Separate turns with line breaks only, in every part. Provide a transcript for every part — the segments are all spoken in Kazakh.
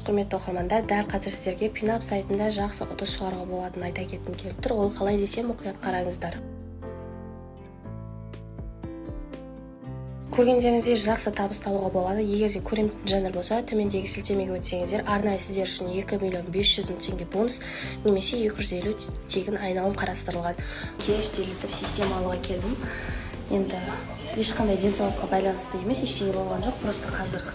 Құрметті оқырмандар, дәл қазір сіздерге Пинап сайтында жақсы ұтыс шығаруға болатынын айта кеткім келіп тұр. Ол қалай десем, мұқият қараңыздар. Көргендеріңізде жақсы табыс табуға болады. Егер де көремін жанр болса, төмендегі сілтемеге өтсеңіздер, арнайы сіздер үшін 2.500.000 теңге бонус немесе 250 тегін айналым қарастырылған. Кеш делетіп система алуға келдім. Енді ешқандай денсаулыққа байланысты емес, ештеңе болған жоқ. Просто қазір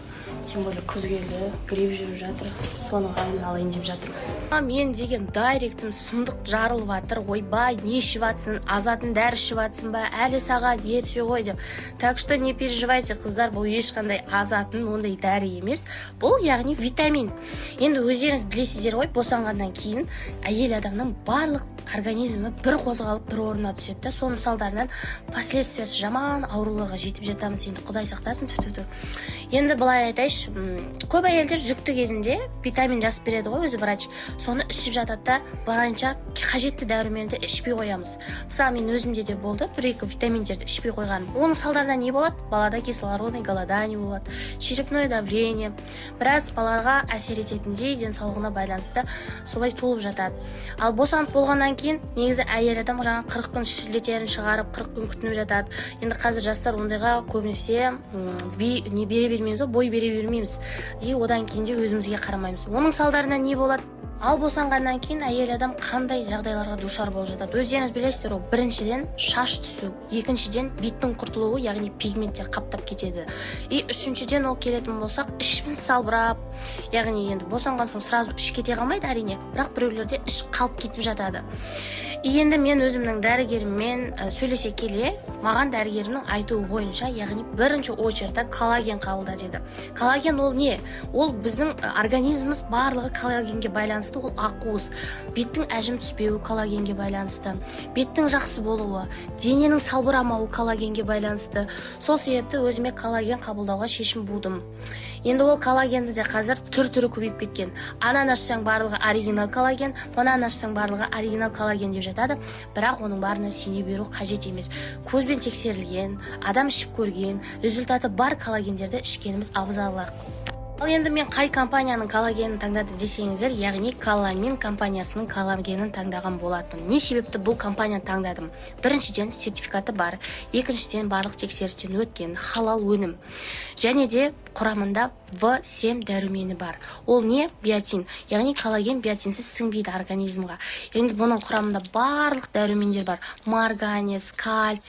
тем более күз келді, грипп жүріп жатыр, соның алдын алайын деп жатыр. Мен деген дайректім сұмдық жарылып жатыр. Ойбай, не ішіп жатсың? Азатын дәрі ішіп жатсың ба? Әлі саған ерте ғой деп. Так что не переживайте, қыздар, бұл ешқандай азатын, ондай дәрі емес. Бұл яғни витамин. Енді өздеріңіз білесіздер ғой, босанғаннан кейін әйел адамның барлық организмі бір қозғалып бір орнына түседі. Соның салдарынан последствиясы жаман ауруларға жетіп жатамыз. Енді Құдай сақтасын. Енді былай айтайыншы, көп әйелдер жүкті кезінде витамин жазып береді ғой өзі врач. Соны ішіп жатады да, барынша қажетті дәруменді ішпей қоямыз. Мысалы, мен өзімде де болды, 1-2 витаминдерді ішпей қойғаным. Оның салдарынан не болады? Балада кислородный голодание болады, черепное давление. Біраз балаға әсер ететіндей денсаулығына байланысты солай толып жатады. Ал босанып болғаннан кейін негізі әйел адам жаңа 40 күн шілетерін шығарып, 40 күн күтініп жатады. Енді қазір жастар ондайға көбінесе не бере бермейміз, бой бере бермейміз. Одан кейін де өзімізге қарамаймыз. Оның салдарынан не болады? Ал босанғаннан кейін әйел адам қандай жағдайларға душар болып жатады? Өздеріңіз білесіздер, ол біріншіден шаш түсу, екіншіден беттің құртылуы, яғни пигменттер қаптап кетеді. Үшіншіден ол келетін болсақ, ішіміз салбырап, яғни енді босанған соң сразу іш кете қалмайды әрине, бірақ біреулерде іш қалып кетіп жатады. Енді мен өзімнің дәрігеріммен сөйлесе келе, маған дәрігерімнің айтуы бойынша, яғни бірінші очередьте коллаген қабылда деді. Коллаген ол не? Ол біздің организміміз барлығы коллагенге байланысты, ол ақуыз. Беттің әжім түспеуі коллагенге байланысты, беттің жақсы болуы, дененің салбырамауы коллагенге байланысты. Сол себепті өзіме коллаген қабылдауға шешім будым. Енді ол коллагенді де қазір түр-түрі көбейіп кеткен. Ананы ашсаң барлығы оригинал коллаген, мынаны ашсаң барлығы оригинал коллаген деп жатады, бірақ оның барына сене беру қажет емес. Көзбен тексерілген, адам ішіп көрген, результаты бар коллагендерді ішкеніміз абзалырақ. Ал енді мен қай компанияның коллагенін таңдады десеңіздер, яғни Колламин компаниясының коллагенін таңдаған болатпын. Не себепті бұл компанияны таңдадым? Біріншіден сертификаты бар, екіншіден барлық тексерістен өткен халал өнім. Және де құрамында В7 дәрумені бар. Ол не? Биотин. Яғни коллаген биотинсіз сіңбейді организмға. Енді бұның құрамында барлық дәрумендер бар. Марганец, кальций,